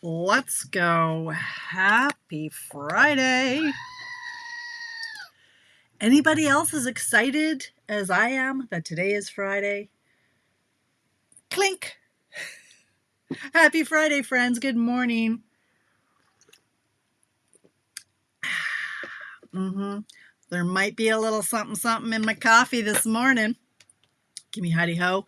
Let's go. Happy Friday. Anybody else as excited as I am that today is Friday? Clink. Happy Friday, friends. Good morning. There might be a little something in my coffee this morning. Give me hidey ho.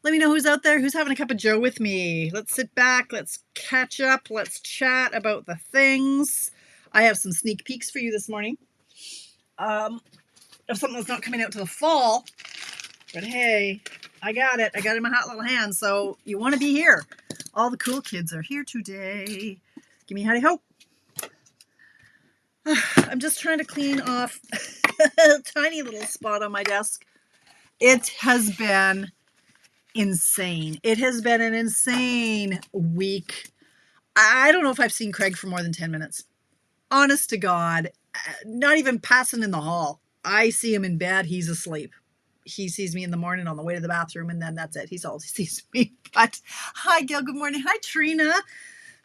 Let me know who's out there, who's having a cup of joe with me. Let's sit back, let's catch up, let's chat about the things. I have some sneak peeks for you this morning of something that's not coming out till the fall. But hey, I got it. I got it in my hot little hand. So you want to be here. All the cool kids are here today. Give me hidey ho. I'm just trying to clean off a tiny little spot on my desk. It has been insane. It has been an insane week. I don't know if I've seen Craig for more than 10 minutes. Honest to God, not even passing in the hall. I see him in bed. He's asleep. He sees me in the morning on the way to the bathroom, and then that's it. He's all he sees me. But hi, Gail. Good morning. Hi, Trina.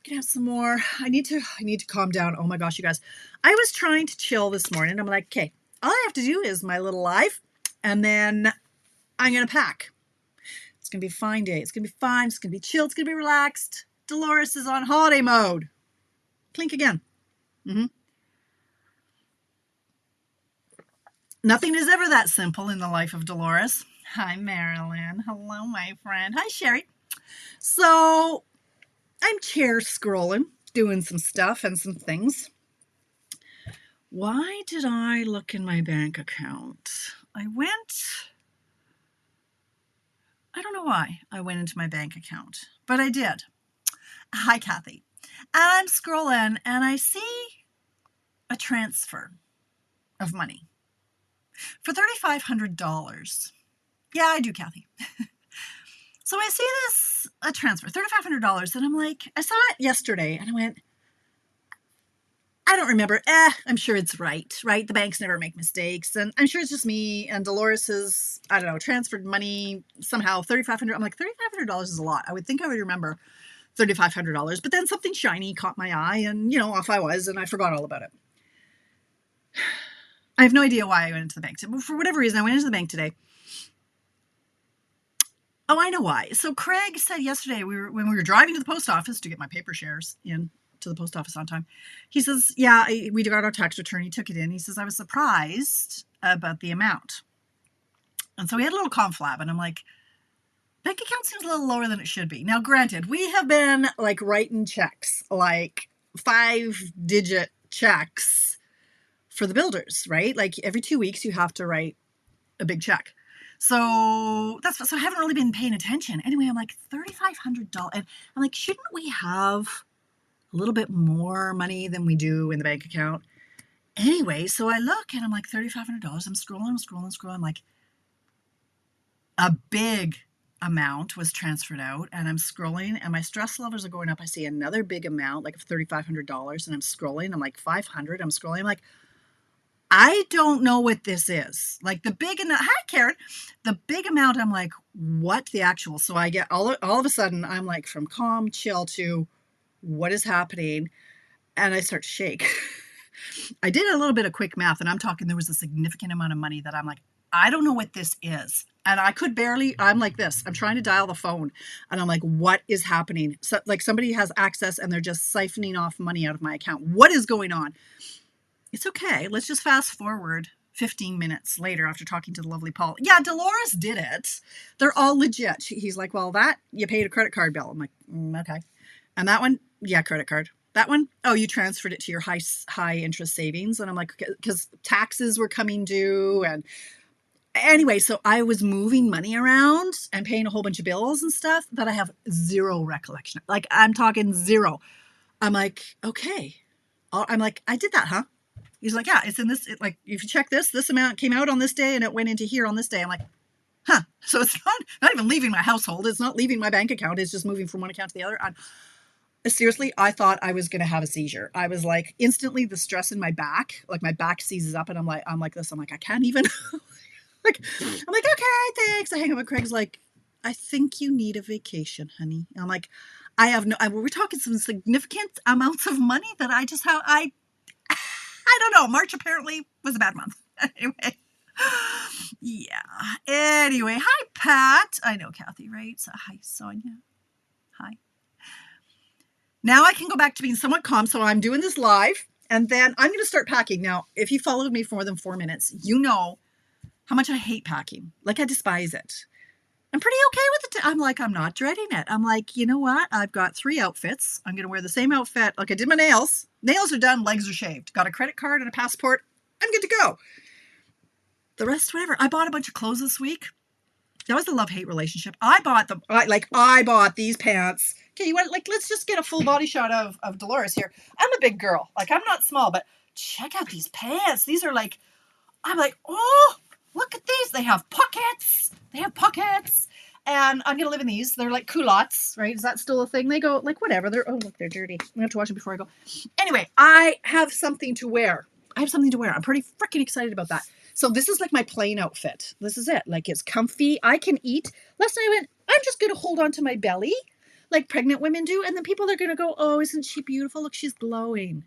Gonna have some more. I need to calm down. Oh my gosh, you guys. I was trying to chill this morning. I'm like, okay, all I have to do is my little life, and then I'm gonna pack. It's gonna be a fine day. It's gonna be fine. It's gonna be chill. It's gonna be relaxed. Dolores is on holiday mode. Clink again. Nothing is ever that simple in the life of Dolores. Hi, Marilyn. Hello, my friend. Hi, Sherry. So I'm chair scrolling, doing some stuff and some things. Why did I look in my bank account? I don't know why I went into my bank account, but I did. Hi, Kathy. And I'm scrolling and I see a transfer of money for $3,500. Yeah, I do, Kathy. So I see a transfer, $3,500, and I'm like, I saw it yesterday, and I went, I don't remember. I'm sure it's right? The banks never make mistakes, and I'm sure it's just me, and Dolores has, I don't know, transferred money somehow, $3,500. I'm like, $3,500 is a lot. I would think I would remember $3,500, but then something shiny caught my eye, and, off I was, and I forgot all about it. I have no idea why I went into the bank. For whatever reason, I went into the bank today. Oh, I know why. So Craig said yesterday, when we were driving to the post office to get my paper shares in to the post office on time, he says, yeah, we got our tax return. He took it in. He says, I was surprised about the amount. And so we had a little conflab, and I'm like, bank account seems a little lower than it should be. Now, granted, we have been like writing checks, like 5-digit checks for the builders, right? Like every 2 weeks you have to write a big check. So I haven't really been paying attention. Anyway, I'm like, $3,500. And I'm like, shouldn't we have a little bit more money than we do in the bank account? Anyway, so I look and I'm like, $3,500. I'm scrolling. I'm like, a big amount was transferred out, and I'm scrolling and my stress levels are going up. I see another big amount, like $3,500, and I'm scrolling. I'm like, 500. I'm scrolling. I'm like, I don't know what this is. Like the big amount. Hi, Karen. The big amount. I'm like, what the actual? So I get all of a sudden, I'm like from calm, chill to what is happening, and I start to shake. I did a little bit of quick math, and I'm talking. There was a significant amount of money that I'm like, I don't know what this is, and I could barely. I'm like this. I'm trying to dial the phone, and I'm like, what is happening? So like somebody has access, and they're just siphoning off money out of my account. What is going on? It's okay. Let's just fast forward 15 minutes later after talking to the lovely Paul. Yeah, Dolores did it. They're all legit. He's like, well, that you paid a credit card bill. I'm like, okay. And that one, yeah, credit card. That one, oh, you transferred it to your high interest savings. And I'm like, because taxes were coming due. And anyway, so I was moving money around and paying a whole bunch of bills and stuff that I have zero recollection. Like I'm talking zero. I'm like, okay. I'm like, I did that, huh? He's like, yeah, it's in this, like, if you check this amount came out on this day and it went into here on this day. I'm like, huh. So it's not even leaving my household. It's not leaving my bank account. It's just moving from one account to the other. Seriously, I thought I was going to have a seizure. I was like, instantly the stress in my back, like my back seizes up, and I'm like this. I'm like, I can't even, I'm like, okay, thanks. I hang up with Craig's like, I think you need a vacation, honey. And I'm like, I have no, we're talking some significant amounts of money that I just have, I don't know. March apparently was a bad month. Anyway. Yeah. Anyway, hi, Pat. I know Kathy, right? So, hi, Sonia. Hi. Now I can go back to being somewhat calm. So I'm doing this live, and then I'm going to start packing. Now, if you followed me for more than 4 minutes, you know how much I hate packing. Like, I despise it. I'm pretty okay with it. I'm like, I'm not dreading it. I'm like, you know what? I've got 3 outfits. I'm going to wear the same outfit. Like, I did my nails. Nails are done. Legs are shaved. Got a credit card and a passport. I'm good to go. The rest, whatever. I bought a bunch of clothes this week. That was a love-hate relationship. I bought these pants. Okay, you want, like, let's just get a full body shot of Dolores here. I'm a big girl. Like, I'm not small, but check out these pants. These are like, I'm like, oh, look at these. They have pockets. And I'm going to live in these. They're like culottes, right? Is that still a thing? They go, like, whatever. Oh, look, they're dirty. I have to wash them before I go. Anyway, I have something to wear. I'm pretty freaking excited about that. So this is like my plain outfit. This is it. Like, it's comfy. I can eat. Last night I went, I'm just going to hold on to my belly like pregnant women do. And then people are going to go, oh, isn't she beautiful? Look, she's glowing.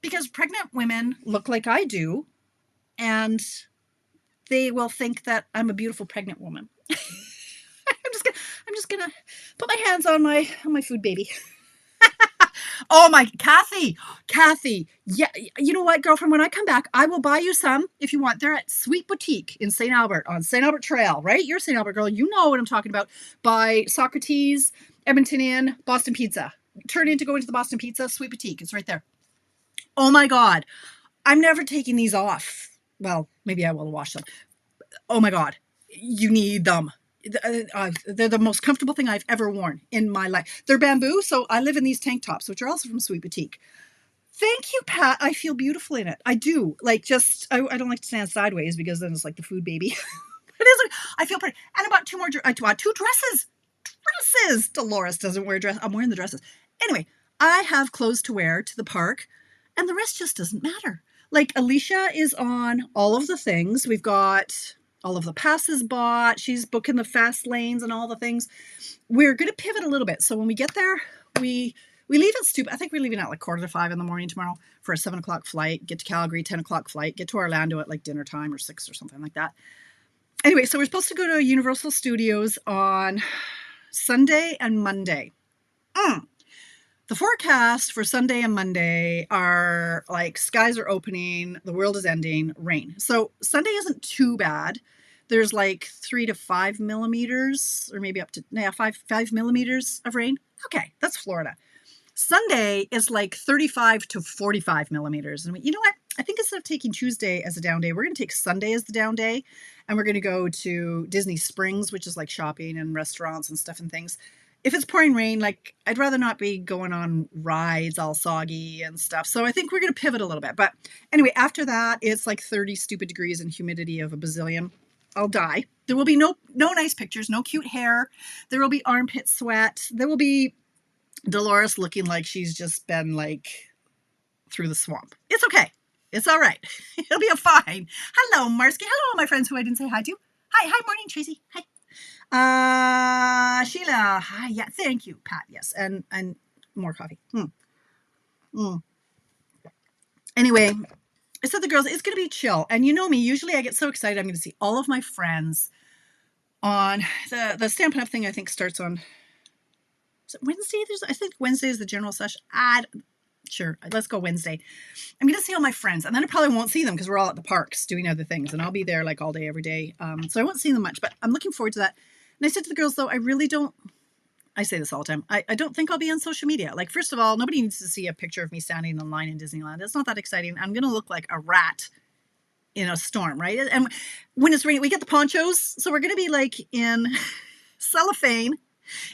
Because pregnant women look like I do. And they will think that I'm a beautiful pregnant woman. I'm just gonna put my hands on my food baby. Oh my, Kathy. Yeah, you know what, girlfriend? When I come back, I will buy you some if you want. They're at Sweet Boutique in St. Albert on St. Albert Trail, right? You're a St. Albert girl. You know what I'm talking about. By Socrates, Edmonton Inn, Boston Pizza. Turn in to go into the Boston Pizza, Sweet Boutique. It's right there. Oh my God. I'm never taking these off. Well, maybe I will wash them. Oh my God. You need them. They're the most comfortable thing I've ever worn in my life. They're bamboo, so I live in these tank tops, which are also from Sweet Boutique. Thank you, Pat. I feel beautiful in it. I do. Like, just, I don't like to stand sideways because then it's like the food baby. It is. I feel pretty. And I bought 2 more. I bought 2 dresses. Dolores doesn't wear dress. I'm wearing the dresses. Anyway, I have clothes to wear to the park, and the rest just doesn't matter. Like, Alicia is on all of the things. We've got all of the passes bought. She's booking the fast lanes and all the things. We're going to pivot a little bit. So when we get there, we leave at I think we're leaving at like 4:45 in the morning tomorrow for a 7 o'clock flight, get to Calgary, 10 o'clock flight, get to Orlando at like dinner time or 6 or something like that. Anyway, so we're supposed to go to Universal Studios on Sunday and Monday. The forecast for Sunday and Monday are like skies are opening, the world is ending, rain. So Sunday isn't too bad. There's like 3 to 5 millimeters, or maybe up to 5 millimeters of rain. Okay, that's Florida. Sunday is like 35 to 45 millimeters. And you know what? I think instead of taking Tuesday as a down day, we're going to take Sunday as the down day. And we're going to go to Disney Springs, which is like shopping and restaurants and stuff and things. If it's pouring rain, like, I'd rather not be going on rides all soggy and stuff. So I think we're going to pivot a little bit. But anyway, after that, it's like 30 stupid degrees and humidity of a bazillion. I'll die. There will be no nice pictures, no cute hair. There will be armpit sweat. There will be Dolores looking like she's just been like through the swamp. It's okay. It's all right. It'll be fine. Hello, Marsky. Hello, my friends who I didn't say hi to. Hi, morning, Tracy. Hi. Sheila. Hi. Yeah, thank you, Pat. Yes, and more coffee. Anyway, I said the girls, it's going to be chill. And you know me, usually I get so excited. I'm going to see all of my friends on the Stampin' Up! Thing. I think starts on, is it Wednesday? I think Wednesday is the general session. Sure, let's go Wednesday. I'm going to see all my friends, and then I probably won't see them because we're all at the parks doing other things, and I'll be there like all day, every day. So I won't see them much, but I'm looking forward to that. And I said to the girls, though, I say this all the time, I don't think I'll be on social media. Like, first of all, nobody needs to see a picture of me standing in line in Disneyland. It's not that exciting. I'm going to look like a rat in a storm, right? And when it's raining, we get the ponchos, so we're going to be like in cellophane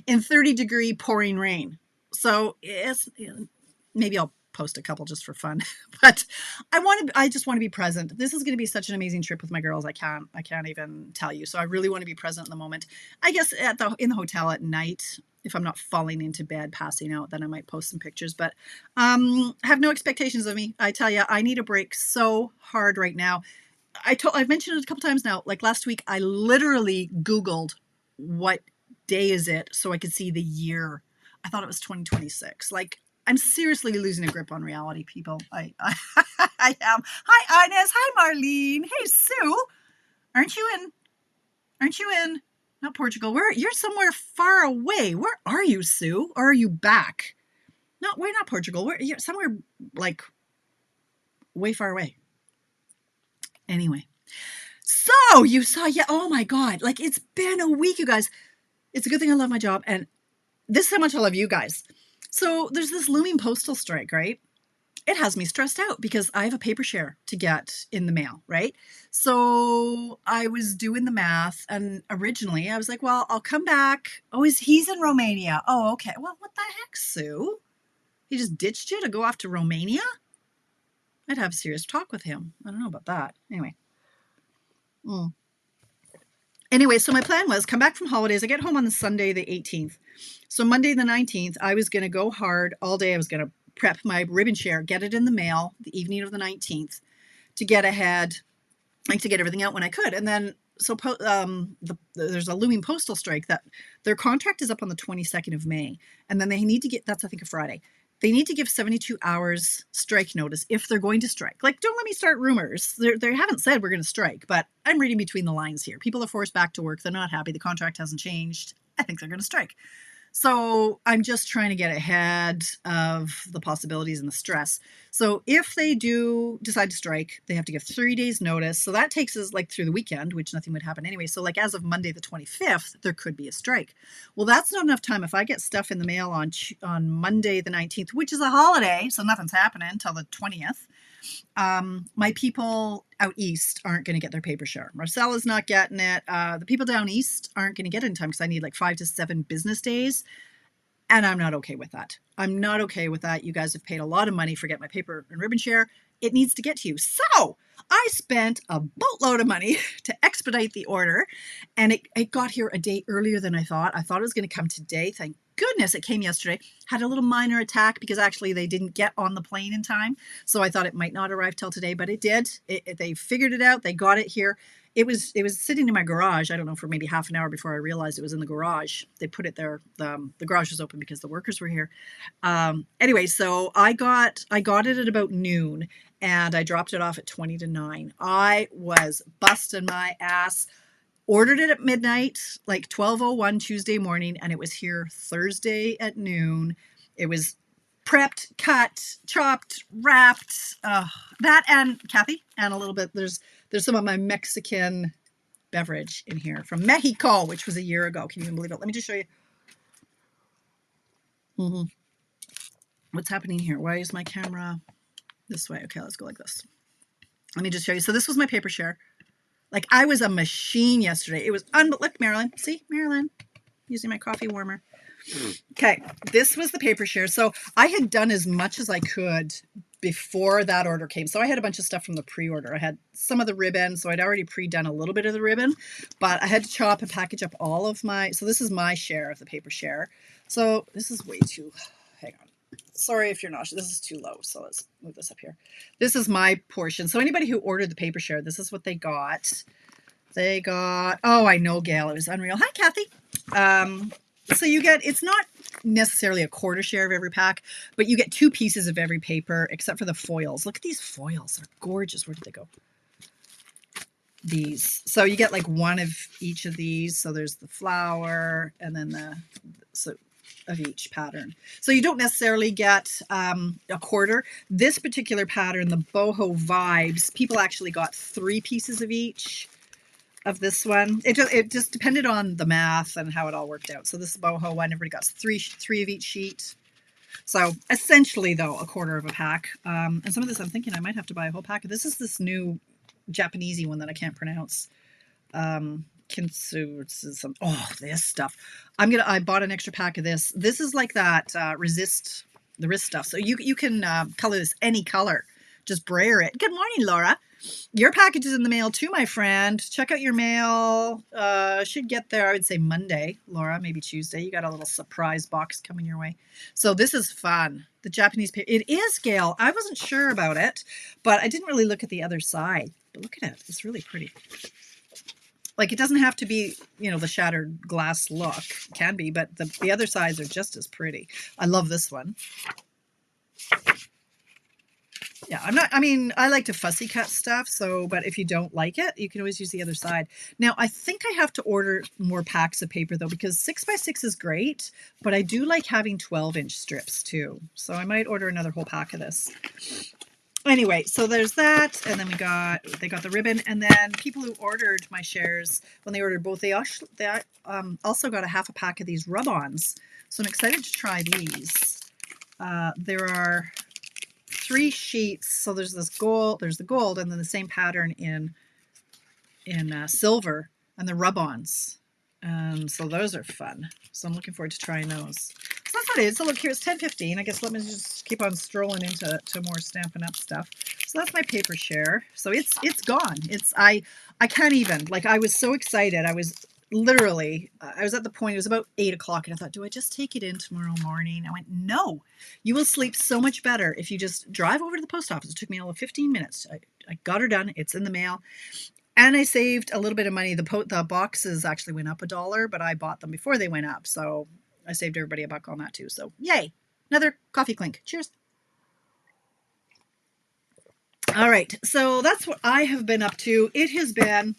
in 30-degree pouring rain. So maybe I'll post a couple just for fun, but I just want to be present. This is going to be such an amazing trip with my girls. I can't even tell you. So I really want to be present in the moment. I guess in the hotel at night, if I'm not falling into bed, passing out, then I might post some pictures, but have no expectations of me. I tell you, I need a break so hard right now. I've mentioned it a couple times now. Like last week, I literally Googled what day is it so I could see the year I thought it was 2026. Like, I'm seriously losing a grip on reality, people. I am. Hi, Inez. Hi, Marlene. Hey, Sue. Aren't you in, not Portugal? You're somewhere far away. Where are you, Sue? Or are you back? No, we're not Portugal. You're somewhere like way far away. Anyway. So you saw, yeah, oh my God. Like, it's been a week, you guys. It's a good thing I love my job. And this is how much I love you guys. So there's this looming postal strike, right? It has me stressed out because I have a paper share to get in the mail, right? So I was doing the math, and originally I was like, well, I'll come back. Oh, he's in Romania. Oh, okay. Well, what the heck, Sue? He just ditched you to go off to Romania? I'd have a serious talk with him. I don't know about that. Anyway. Anyway, so my plan was come back from holidays. I get home on the Sunday, the 18th. So Monday, the 19th, I was going to go hard all day. I was going to prep my ribbon share, get it in the mail the evening of the 19th to get ahead, like to get everything out when I could. And then, so there's a looming postal strike that their contract is up on the 22nd of May. And then they need to get, that's I think a Friday. They need to give 72 hours strike notice if they're going to strike. Like, don't let me start rumors. They haven't said we're going to strike, but I'm reading between the lines here. People are forced back to work. They're not happy. The contract hasn't changed. I think they're going to strike. So I'm just trying to get ahead of the possibilities and the stress. So if they do decide to strike, they have to give 3 days notice. So that takes us like through the weekend, which nothing would happen anyway. So like as of Monday, the 25th, there could be a strike. Well, that's not enough time. If I get stuff in the mail on Monday, the 19th, which is a holiday, so nothing's happening until the 20th. My people out east aren't going to get their paper share. Marcella's not getting it. The people down east aren't going to get it in time because I need like 5 to 7 business days. And I'm not okay with that. I'm not okay with that. You guys have paid a lot of money for getting my paper and ribbon share. It needs to get to you. So I spent a boatload of money to expedite the order. And it got here a day earlier than I thought. I thought it was going to come today. Thank goodness it came yesterday. Had a little minor attack because actually they didn't get on the plane in time. So I thought it might not arrive till today, but it did. They figured it out. They got it here. It was sitting in my garage, I don't know, for maybe half an hour before I realized it was in the garage. They put it there. The garage was open because the workers were here. Anyway, so I got it at about noon and I dropped it off at 20 to 9. I was busting my ass. Ordered it at midnight, like 12:01 Tuesday morning, and it was here Thursday at noon. It was prepped, cut, chopped, wrapped. That and Kathy, and a little bit. There's some of my Mexican beverage in here from Mexico, which was a year ago. Can you even believe it? Let me just show you. What's happening here? Why is my camera this way? Okay, let's go like this. Let me just show you. So this was my paper share. Like, I was a machine yesterday. It was look, Marilyn. See, Marilyn, using my coffee warmer. Okay, this was the paper share. So I had done as much as I could before that order came. So I had a bunch of stuff from the pre-order. I had some of the ribbon, so I'd already pre-done a little bit of the ribbon, but I had to chop and package up all of my, so this is my share of the paper share. So this is way too, hang on. Sorry if you're not, this is too low. So let's move this up here. This is my portion. So anybody who ordered the paper share, this is what they got. They got, oh, I know, Gail, it was unreal. Hi, Kathy. So you get, it's not necessarily a quarter share of every pack, but you get 2 pieces of every paper except for the foils. Look at these foils. They're gorgeous. Where did they go? These. So you get like 1 of each of these. So there's the flower and then of each pattern. So you don't necessarily get a quarter. This particular pattern, the boho vibes, people actually got 3 pieces of each of this one. It just depended on the math and how it all worked out. So this boho one, everybody got 3 of each sheet. So essentially though, a quarter of a pack. And some of this I'm thinking I might have to buy a whole pack. This is this new Japanesey one that I can't pronounce. This stuff. I bought an extra pack of this. This is like that the wrist stuff. So you can color this any color. Just brayer it. Good morning, Laura. Your package is in the mail too, my friend. Check out your mail. Should get there, I would say Monday, Laura, maybe Tuesday. You got a little surprise box coming your way. So this is fun. The Japanese paper. It is, Gail. I wasn't sure about it, but I didn't really look at the other side. But look at it. It's really pretty. Like, it doesn't have to be, you know, the shattered glass look. It can be, but the other sides are just as pretty. I love this one. Yeah, I mean, I like to fussy cut stuff, so, but if you don't like it, you can always use the other side. Now, I think I have to order more packs of paper though, because 6x6 is great, but I do like having 12-inch strips too. So I might order another whole pack of this. Anyway, so there's that, and then they got the ribbon, and then people who ordered my shares, when they ordered both, they also got a half a pack of these rub-ons. So I'm excited to try these. There are 3 sheets, so there's the gold, and then the same pattern in silver, and the rub-ons. So those are fun. So I'm looking forward to trying those. So that's what it is. So look, here it's 10:15. I guess let me just keep on strolling into more Stampin' Up stuff. So that's my paper share. So it's gone. I can't even, like, I was so excited. I was literally, I was at the point, it was about 8 o'clock, and I thought, do I just take it in tomorrow morning? I went, no, you will sleep so much better if you just drive over to the post office. It took me all of 15 minutes. I got her done. It's in the mail. And I saved a little bit of money. The boxes actually went up $1, but I bought them before they went up. So I saved everybody $1 on that too. So yay, another coffee clink. Cheers. All right, so that's what I have been up to. It has been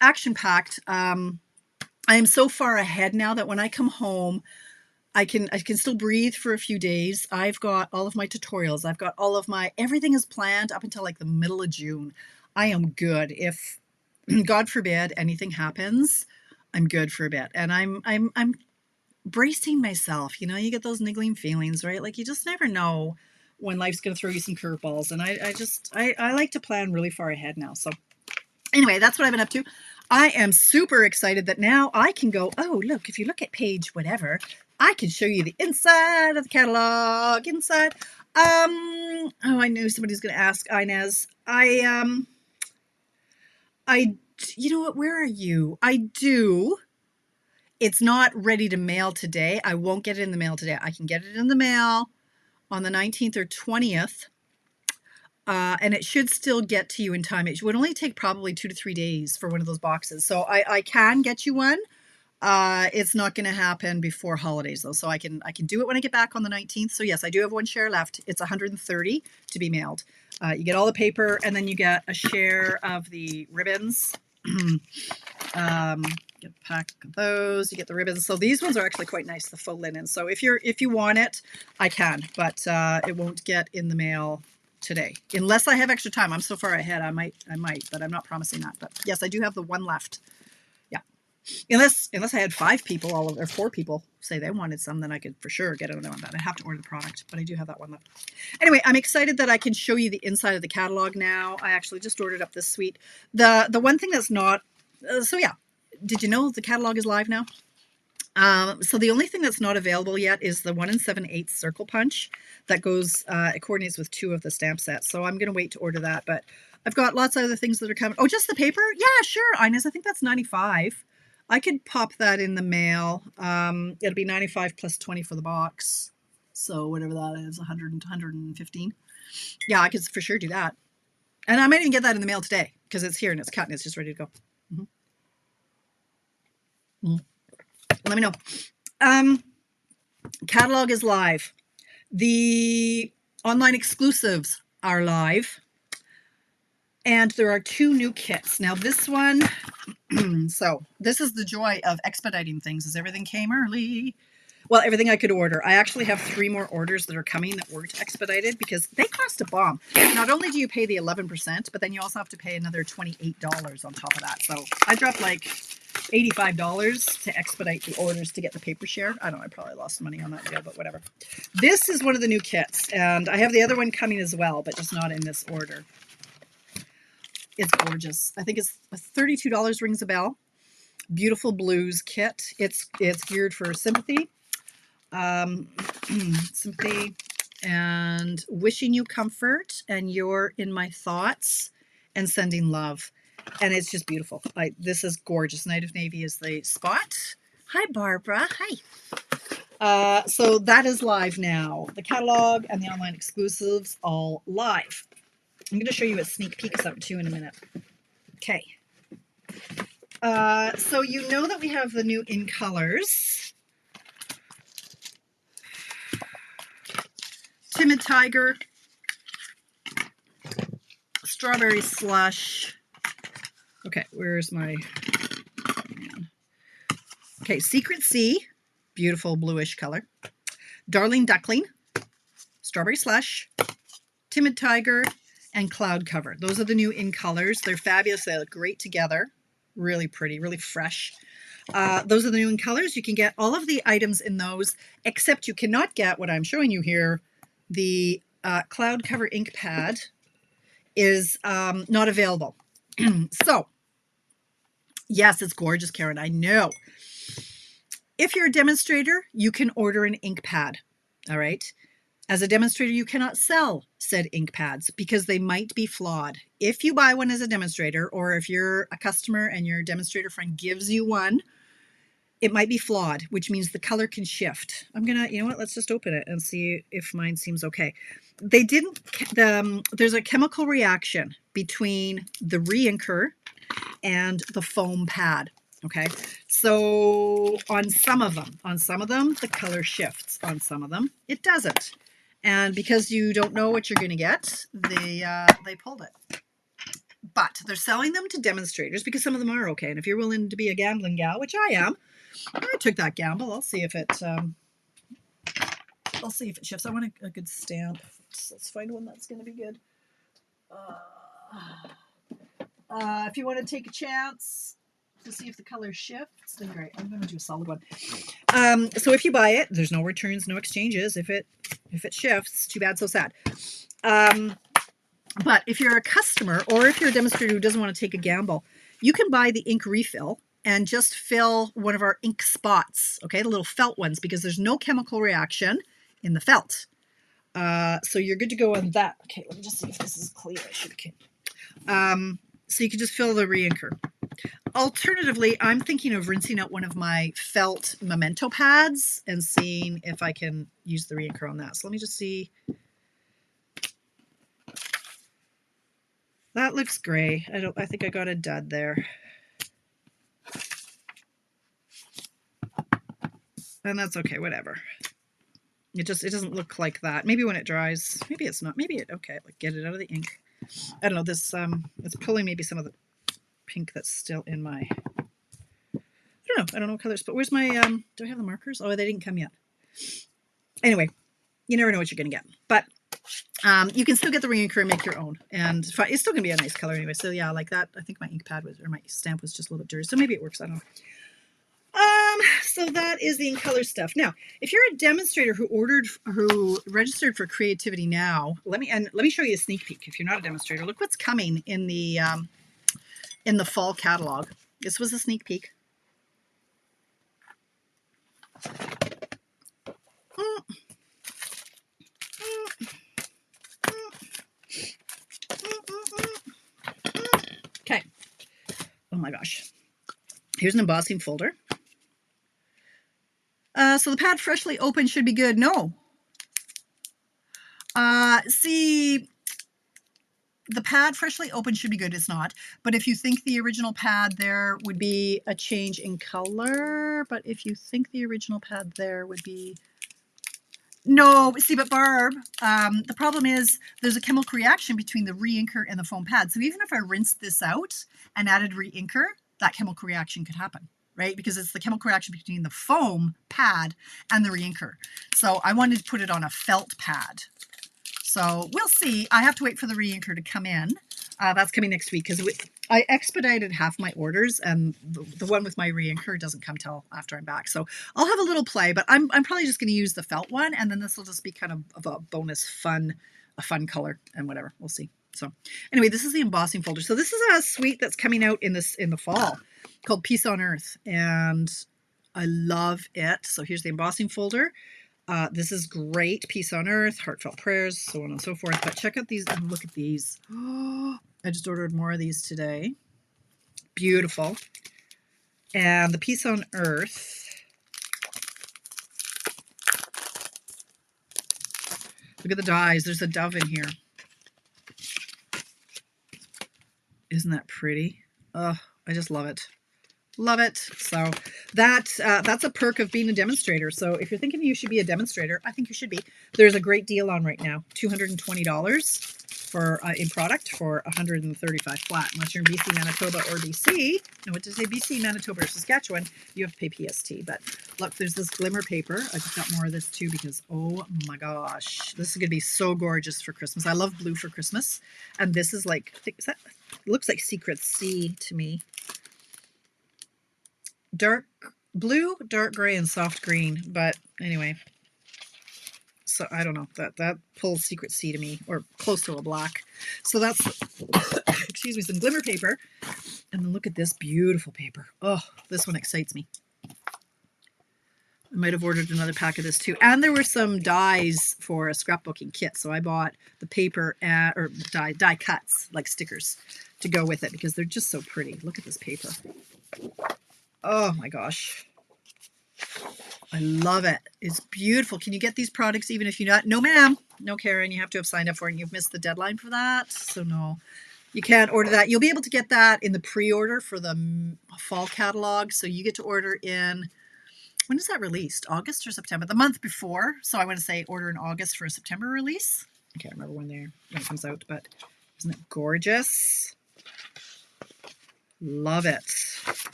action-packed. I am so far ahead now that when I come home, I can still breathe for a few days. I've got all of my tutorials. I've got all of my, everything is planned up until like the middle of June. I am good. If God forbid anything happens, I'm good for a bit. And I'm bracing myself. You know, you get those niggling feelings, right? Like, you just never know when life's going to throw you some curveballs. And I like to plan really far ahead now. So anyway, that's what I've been up to. I am super excited that now I can go, oh, look, if you look at page whatever, I can show you the inside of the catalog. Inside. Oh, I knew somebody's going to ask, Inez. You know what, where are you? I do. It's not ready to mail today. I won't get it in the mail today. I can get it in the mail on the 19th or 20th. And it should still get to you in time. It would only take probably 2 to 3 days for one of those boxes. So I can get you one. It's not going to happen before holidays though. So I can do it when I get back on the 19th. So yes, I do have one share left. It's 130 to be mailed. You get all the paper, and then you get a share of the ribbons. Get a pack of those. You get the ribbons. So these ones are actually quite nice, the faux linen. So if you want it, I can, but it won't get in the mail today unless I have extra time. I'm so far ahead. I might, but I'm not promising that. But yes, I do have the one left. Yeah, unless I had 5 people, or 4 people say they wanted some, then I could for sure get another one. But I'd have to order the product. But I do have that one left. Anyway, I'm excited that I can show you the inside of the catalog now. I actually just ordered up this suite. The one thing that's not, so yeah, did you know the catalog is live now? So the only thing that's not available yet is the 1 7/8 circle punch that goes, it coordinates with 2 of the stamp sets. So I'm going to wait to order that, but I've got lots of other things that are coming. Oh, just the paper? Yeah, sure, Inez. I think that's $95. I could pop that in the mail. It'll be $95 plus $20 for the box. So whatever that is, 100 and 115. Yeah, I could for sure do that. And I might even get that in the mail today because it's here and it's cut and it's just ready to go. Let me know. Catalog is live. The online exclusives are live. And there are 2 new kits. Now this one, so this is the joy of expediting things, is everything came early. Well, everything I could order. I actually have 3 more orders that are coming that weren't expedited because they cost a bomb. Not only do you pay the 11%, but then you also have to pay another $28 on top of that. So I dropped like $85 to expedite the orders to get the paper share. I don't know, I probably lost money on that deal, but whatever. This is one of the new kits, and I have the other one coming as well, but just not in this order. It's gorgeous. I think it's $32 rings a bell. Beautiful blues kit. It's geared for sympathy. Sympathy and wishing you comfort, and you're in my thoughts, and sending love. And it's just beautiful. This is gorgeous. Night of Navy is the spot. Hi, Barbara. Hi. So that is live now. The catalog and the online exclusives all live. I'm going to show you a sneak peek of something too in a minute. Okay. So you know that we have the new in colors. Timid Tiger, Strawberry Slush. Okay, where's my... Okay, Secret Sea, beautiful bluish color. Darling Duckling, Strawberry Slush, Timid Tiger, and Cloud Cover. Those are the new in colors. They're fabulous. They look great together. Really pretty, really fresh. Those are the new in colors. You can get all of the items in those, except you cannot get what I'm showing you here. The Cloud Cover ink pad is not available. So, yes, it's gorgeous, Karen. I know. If you're a demonstrator, you can order an ink pad. All right. As a demonstrator, you cannot sell said ink pads because they might be flawed. If you buy one as a demonstrator, or if you're a customer and your demonstrator friend gives you one, it might be flawed, which means the color can shift. I'm gonna, you know what, let's just open it and see if mine seems okay. They didn't, there's a chemical reaction between the re-inker and the foam pad. Okay, so on some of them, the color shifts. On some of them, it doesn't. And because you don't know what you're going to get, they pulled it. But they're selling them to demonstrators because some of them are okay. And if you're willing to be a gambling gal, which I am, I took that gamble. I'll see if it shifts. I want a good stamp. Let's find one that's going to be good. If you want to take a chance to see if the color shifts, then great. I'm going to do a solid one. So if you buy it, there's no returns, no exchanges. If it shifts, too bad, so sad. But if you're a customer or if you're a demonstrator who doesn't want to take a gamble, you can buy the ink refill and just fill one of our ink spots, okay, the little felt ones, because there's no chemical reaction in the felt. So you're good to go on that. Okay, let me just see if this is clear. I should have. So you can just fill the re-inker. Alternatively, I'm thinking of rinsing out one of my felt memento pads and seeing if I can use the re-inker on that. So let me just see. That looks gray. I think I got a dud there. And that's okay, whatever. It doesn't look like that. Maybe when it dries, maybe it's not. Maybe it, okay, like get it out of the ink. I don't know, this, it's pulling maybe some of the pink that's still in my, I don't know what colors, but where's my, do I have the markers? Oh, they didn't come yet. Anyway, you never know what you're going to get. But you can still get the re-inker and make your own. And it's still going to be a nice color anyway. So yeah, like that, I think my ink pad was, or my stamp was just a little bit dirty. So maybe it works, I don't know. So that is the in color stuff. Now, if you're a demonstrator who registered for Creativity Now, let me show you a sneak peek. If you're not a demonstrator, look what's coming in the fall catalog. This was a sneak peek. Okay. Oh my gosh. Here's an embossing folder. So the pad freshly opened should be good. No. See, the pad freshly opened should be good. It's not. But if you think the original pad there would be a change in color, but if you think the original pad there would be... No, see, but Barb, the problem is there's a chemical reaction between the re-inker and the foam pad. So even if I rinsed this out and added re-inker, that chemical reaction could happen, right? Because it's the chemical reaction between the foam pad and the re-inker. So I wanted to put it on a felt pad. So we'll see. I have to wait for the re-inker to come in. That's coming next week because I expedited half my orders, and the one with my re-inker doesn't come till after I'm back. So I'll have a little play, but I'm probably just going to use the felt one, and then this will just be kind of a bonus a fun color and whatever. We'll see. So anyway, this is the embossing folder. So this is a suite that's coming out in the fall called Peace on Earth, and I love it. So here's the embossing folder. This is great. Peace on Earth, heartfelt prayers, so on and so forth. But check out these and look at these. I just ordered more of these today. Beautiful. And the Peace on Earth. Look at the dies. There's a dove in here. Isn't that pretty? Oh, I just love it. Love it. So that's a perk of being a demonstrator. So if you're thinking you should be a demonstrator, I think you should be. There's a great deal on right now, $220 for in product for $135 flat. Unless you're in BC, Manitoba, or BC. No, what did I say? BC, Manitoba, or Saskatchewan, you have to pay PST. But look, there's this glimmer paper. I just got more of this too because, oh my gosh, this is going to be so gorgeous for Christmas. I love blue for Christmas. And this is like, looks like Secret Sea to me. Dark blue, dark gray, and soft green. But anyway, so I don't know, that pulls Secret Sea to me, or close to a black. So that's excuse me, some glimmer paper. And then look at this beautiful paper. Oh, this one excites me. I might have ordered another pack of this too. And there were some dies for a scrapbooking kit, so I bought the paper or die cuts, like stickers, to go with it because they're just so pretty. Look at this paper. Oh my gosh. I love it. It's beautiful. Can you get these products even if you're not? No, ma'am. No, Karen. You have to have signed up for it and you've missed the deadline for that. So no, you can't order that. You'll be able to get that in the pre-order for the fall catalog. So you get to order in, when is that released? August or September? The month before. So I want to say order in August for a September release. I can't remember when it comes out, but isn't it gorgeous? Love it.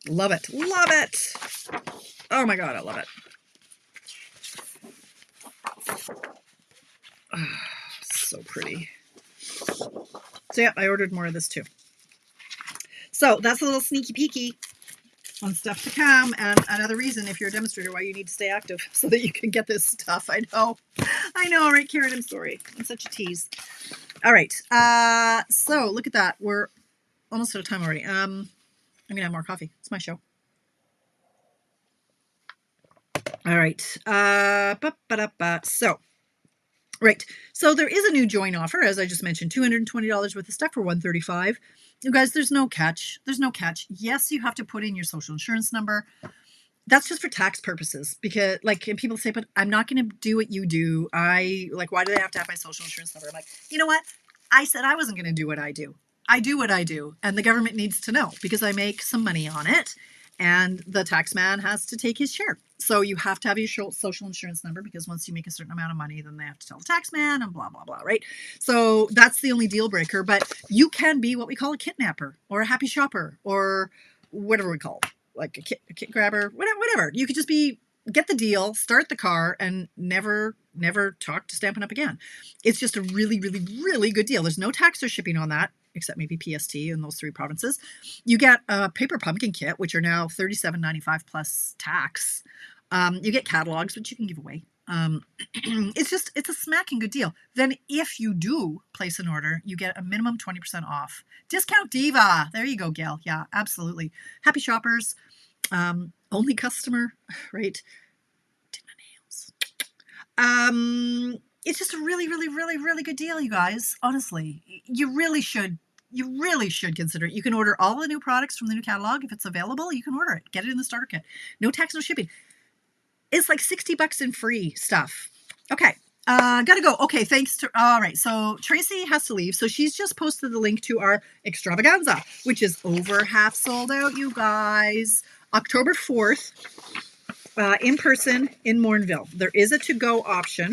Love it. Love it. Oh my God, I love it. Oh, so pretty. So yeah, I ordered more of this too. So that's a little sneaky peeky on stuff to come, and another reason if you're a demonstrator why you need to stay active so that you can get this stuff. I know, right, Karen? I'm sorry. I'm such a tease. All right. So look at that. We're almost out of time already. I'm going to have more coffee. It's my show. All right. So, right. So there is a new join offer, as I just mentioned, $220 worth of stuff for $135. You guys, there's no catch. There's no catch. Yes, you have to put in your social insurance number. That's just for tax purposes because, like, and people say, but I'm not going to do what you do. Why do they have to have my social insurance number? I'm like, you know what? I said I wasn't going to do what I do. I do what I do, and the government needs to know because I make some money on it, and the tax man has to take his share. So you have to have your social insurance number because once you make a certain amount of money, then they have to tell the tax man and blah, blah, blah, right? So that's the only deal breaker, but you can be what we call a kidnapper or a happy shopper or whatever we call it, like a kit grabber, whatever. You could just get the deal, start the car, and never talk to Stampin' Up! Again. It's just a really, really, really good deal. There's no tax or shipping on that, except maybe PST in those 3 provinces. You get a paper pumpkin kit, which are now $37.95 plus tax. You get catalogs, which you can give away. It's a smacking good deal. Then if you do place an order, you get a minimum 20% off. Discount Diva. There you go, Gail. Yeah, absolutely. Happy shoppers. Only customer, right? Did my nails. It's just a really, really, really, really good deal, you guys. Honestly, you really should consider it. You can order all the new products from the new catalog. If it's available, you can order it. Get it in the starter kit. No tax, no shipping. It's like $60 in free stuff. Okay. Gotta go. Okay, thanks to, all right, so Tracy has to leave. So she's just posted the link to our extravaganza, which is over half sold out, you guys. October 4th, in person in Mornville. There is a to-go option.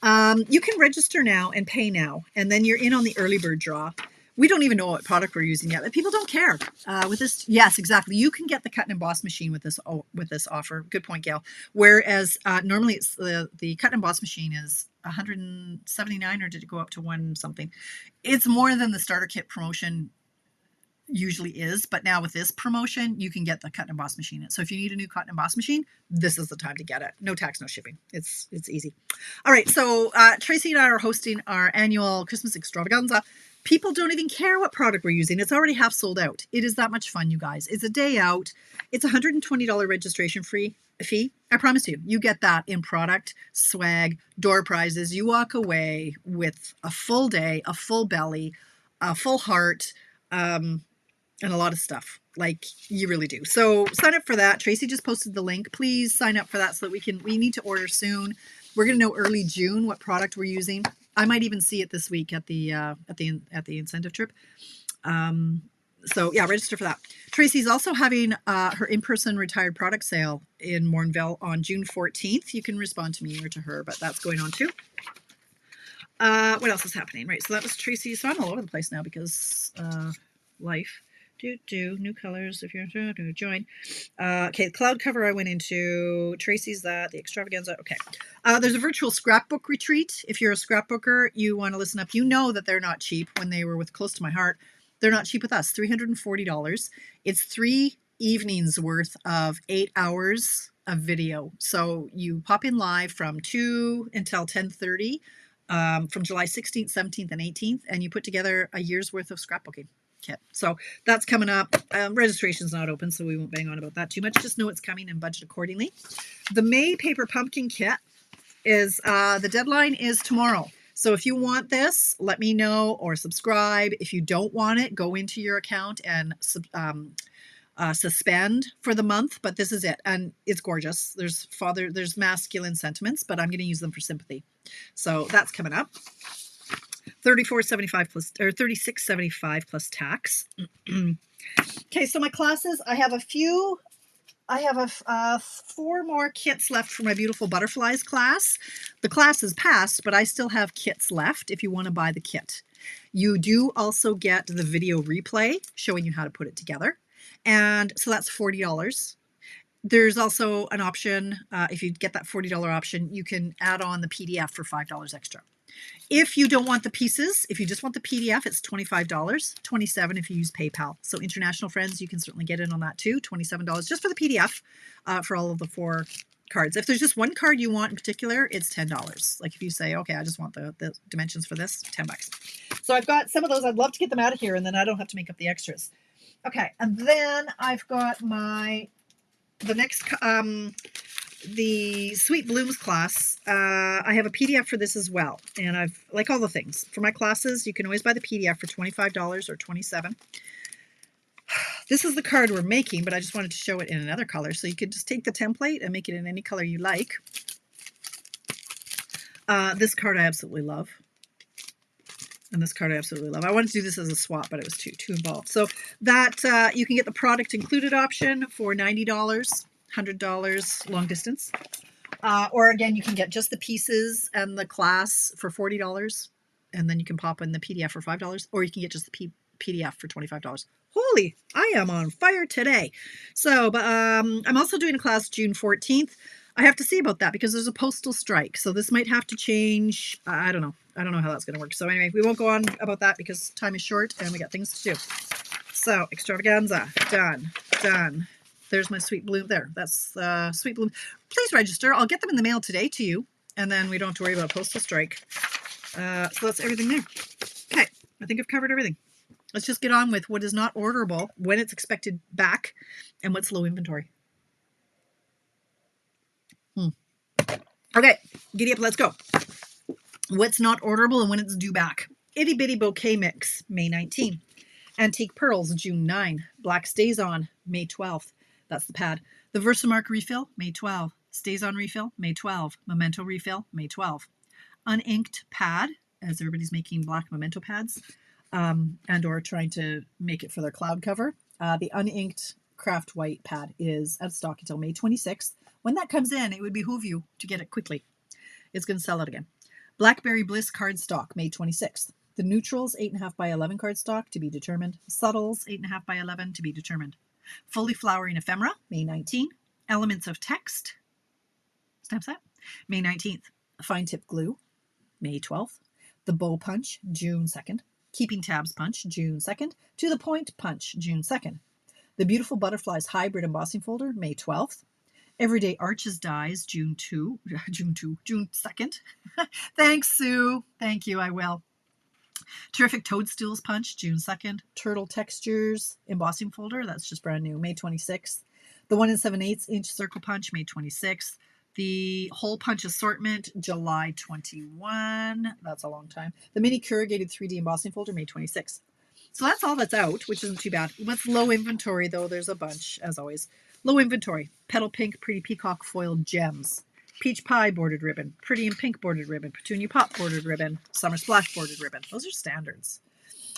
You can register now and pay now, and then you're in on the early bird draw. We don't even know what product we're using yet, but people don't care. With this, yes, exactly. You can get the cut and emboss machine with this offer. Good point, Gail. Whereas normally it's the cut and emboss machine is $179, or did it go up to one something? It's more than the starter kit promotion usually is, but now with this promotion, you can get the cut and emboss machine. So if you need a new cut and emboss machine, this is the time to get it. No tax, no shipping. It's easy. All right, so Tracy and I are hosting our annual Christmas extravaganza. People don't even care what product we're using. It's already half sold out. It is that much fun, you guys. It's a day out. It's $120 registration fee. I promise you get that in product, swag, door prizes. You walk away with a full day, a full belly, a full heart, and a lot of stuff. Like, you really do. So sign up for that. Tracy just posted the link. Please sign up for that so that we need to order soon. We're going to know early June what product we're using. I might even see it this week at the incentive trip. So yeah, register for that. Tracy's also having her in-person retired product sale in Mornville on June 14th. You can respond to me or to her, but that's going on too. What else is happening? Right, so that was Tracy. So I'm all over the place now because life. New colors if you're to join. Okay, the cloud cover I went into. Tracy's that, the extravaganza. Okay. There's a virtual scrapbook retreat. If you're a scrapbooker, you want to listen up. You know that they're not cheap when they were with Close to My Heart. They're not cheap with us. $340. It's 3 evenings worth of 8 hours of video. So you pop in live from 2 until 10:30 from July 16th, 17th, and 18th, and you put together a year's worth of scrapbooking kit. So that's coming up. Registration's not open, so we won't bang on about that too much. Just know it's coming and budget accordingly. The May paper pumpkin kit is the deadline is tomorrow. So if you want this, let me know or subscribe. If you don't want it, go into your account and suspend for the month. But this is it, and it's gorgeous. There's masculine sentiments, but I'm going to use them for sympathy. So that's coming up. $34.75 plus or $36.75 plus tax. Okay, so my classes, I have 4 more kits left for my beautiful butterflies class. The class is passed, but I still have kits left if you want to buy the kit. You do also get the video replay showing you how to put it together. And so that's $40. There's also an option, if you get that $40 option, you can add on the PDF for $5 extra. If you don't want the pieces, if you just want the PDF, it's $25, $27 if you use PayPal. So international friends, you can certainly get in on that too, $27 just for the PDF for all of the 4 cards. If there's just one card you want in particular, it's $10. Like if you say, okay, I just want the dimensions for this, $10. So I've got some of those. I'd love to get them out of here and then I don't have to make up the extras. Okay, and then I've got the next the Sweet Blooms class. I have a PDF for this as well, and I've, like all the things for my classes, you can always buy the PDF for $25 or $27. This is the card we're making, but I just wanted to show it in another color, so you could just take the template and make it in any color you like. This card I absolutely love. And this card I absolutely love. I wanted to do this as a swap, but it was too involved. So that you can get the product included option for $90, $100 long distance. Or again, you can get just the pieces and the class for $40. And then you can pop in the PDF for $5. Or you can get just the PDF for $25. Holy, I am on fire today. So, but I'm also doing a class June 14th. I have to see about that because there's a postal strike. So this might have to change. I don't know. I don't know how that's going to work. So anyway, we won't go on about that because time is short and we got things to do. So extravaganza, done. There's my Sweet Bloom. There, that's Sweet Bloom. Please register. I'll get them in the mail today to you. And then we don't have to worry about a postal strike. So that's everything there. Okay, I think I've covered everything. Let's just get on with what is not orderable, when it's expected back, and what's low inventory. Okay, giddy up, let's go. What's not orderable and when it's due back. Itty Bitty Bouquet Mix, May 19. Antique Pearls, June 9. Black Stays On, May 12th. That's the pad. The Versamark Refill, May 12. Stays On Refill, May 12. Memento Refill, May 12. Uninked Pad, as everybody's making black memento pads, and or trying to make it for their cloud cover. The uninked craft white pad is out of stock until May 26th. When that comes in, it would behoove you to get it quickly. It's going to sell it again. Blackberry Bliss cardstock, May 26th. The Neutrals 8.5 by 11 cardstock to be determined. Subtles 8.5 by 11 to be determined. Fully Flowering Ephemera, May 19. Elements of Text, stamp set, May 19th. Fine Tip Glue, May 12th. The Bow Punch, June 2nd. Keeping Tabs Punch, June 2nd. To the Point Punch, June 2nd. The Beautiful Butterflies Hybrid Embossing Folder, May 12th. Everyday Arches Dies, June 2nd. Thanks, Sue. Thank you, I will. Terrific Toadstools Punch, June 2nd. Turtle Textures Embossing Folder, that's just brand new, May 26th. The 1 7/8 inch Circle Punch, May 26th. The Hole Punch Assortment, July 21. That's a long time. The Mini Corrugated 3D Embossing Folder, May 26th. So that's all that's out, which isn't too bad. What's low inventory, though? There's a bunch, as always. Low inventory. Petal Pink Pretty Peacock Foiled Gems. Peach Pie Bordered Ribbon. Pretty and Pink Bordered Ribbon. Petunia Pop Bordered Ribbon. Summer Splash Bordered Ribbon. Those are standards.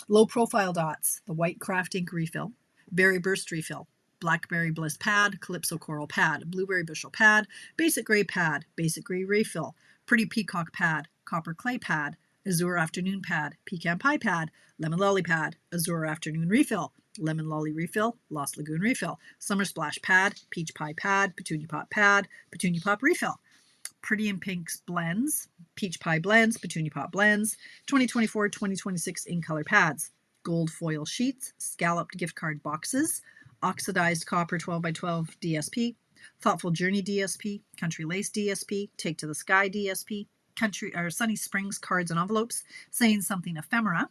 Low profile dots, the white craft ink refill, berry burst refill, blackberry bliss pad, calypso coral pad, blueberry bushel pad, basic gray refill, pretty peacock pad, copper clay pad, azure afternoon pad, pecan pie pad, lemon lolly pad, azure afternoon refill, lemon lolly refill, lost lagoon refill, summer splash pad, peach pie pad, petunia pop refill, Pretty in Pinks blends, Peach Pie blends, Petunia Pop blends, 2024-2026 in color pads, gold foil sheets, scalloped gift card boxes, oxidized copper 12x12 DSP, Thoughtful Journey DSP, Country Lace DSP, Take to the Sky DSP, Country or Sunny Springs cards and envelopes, Saying Something ephemera,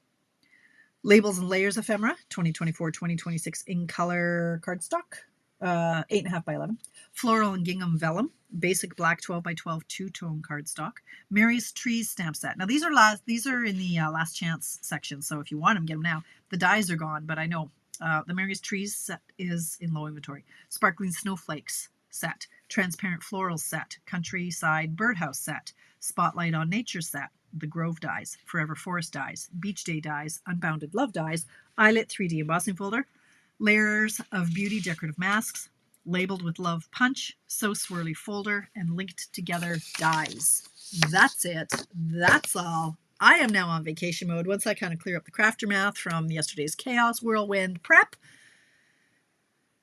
Labels and Layers ephemera, 2024-2026 in color cardstock, 8.5 by 11. Floral and Gingham Vellum, basic black 12 by 12 two-tone cardstock. Mary's Trees stamp set. Now these are in the last chance section, so if you want them, get them now. The dies are gone, but I know the Mary's Trees set is in low inventory. Sparkling Snowflakes set, Transparent Florals set, Countryside Birdhouse set, Spotlight on Nature set, the Grove dies, Forever Forest dies, Beach Day dies, Unbounded Love dies, Eyelit 3D embossing folder, Layers of Beauty decorative masks, labeled with love punch, so swirly folder, and linked together dies. That's it. That's all. I am now on vacation mode. Once I kind of clear up the crafter math from yesterday's chaos whirlwind prep,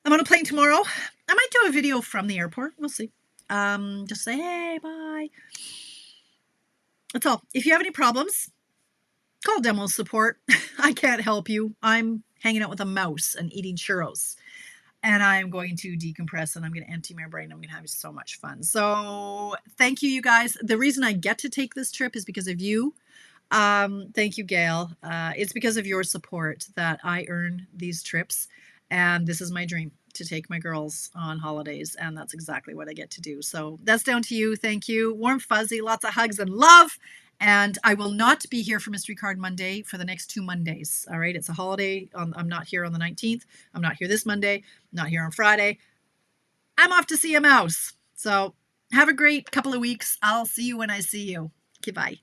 I'm on a plane tomorrow. I might do a video from the airport. We'll see. Just say, hey, bye. That's all. If you have any problems, call demo support. I can't help you. I'm hanging out with a mouse and eating churros. And I'm going to decompress and I'm going to empty my brain. I'm going to have so much fun. So thank you, you guys. The reason I get to take this trip is because of you. Thank you, Gail. It's because of your support that I earn these trips. And this is my dream, to take my girls on holidays. And that's exactly what I get to do. So that's down to you. Thank you. Warm, fuzzy, lots of hugs and love. And I will not be here for Mystery Card Monday for the next 2 Mondays. All right. It's a holiday. I'm not here on the 19th. I'm not here this Monday. I'm not here on Friday. I'm off to see a mouse. So have a great couple of weeks. I'll see you when I see you. Goodbye.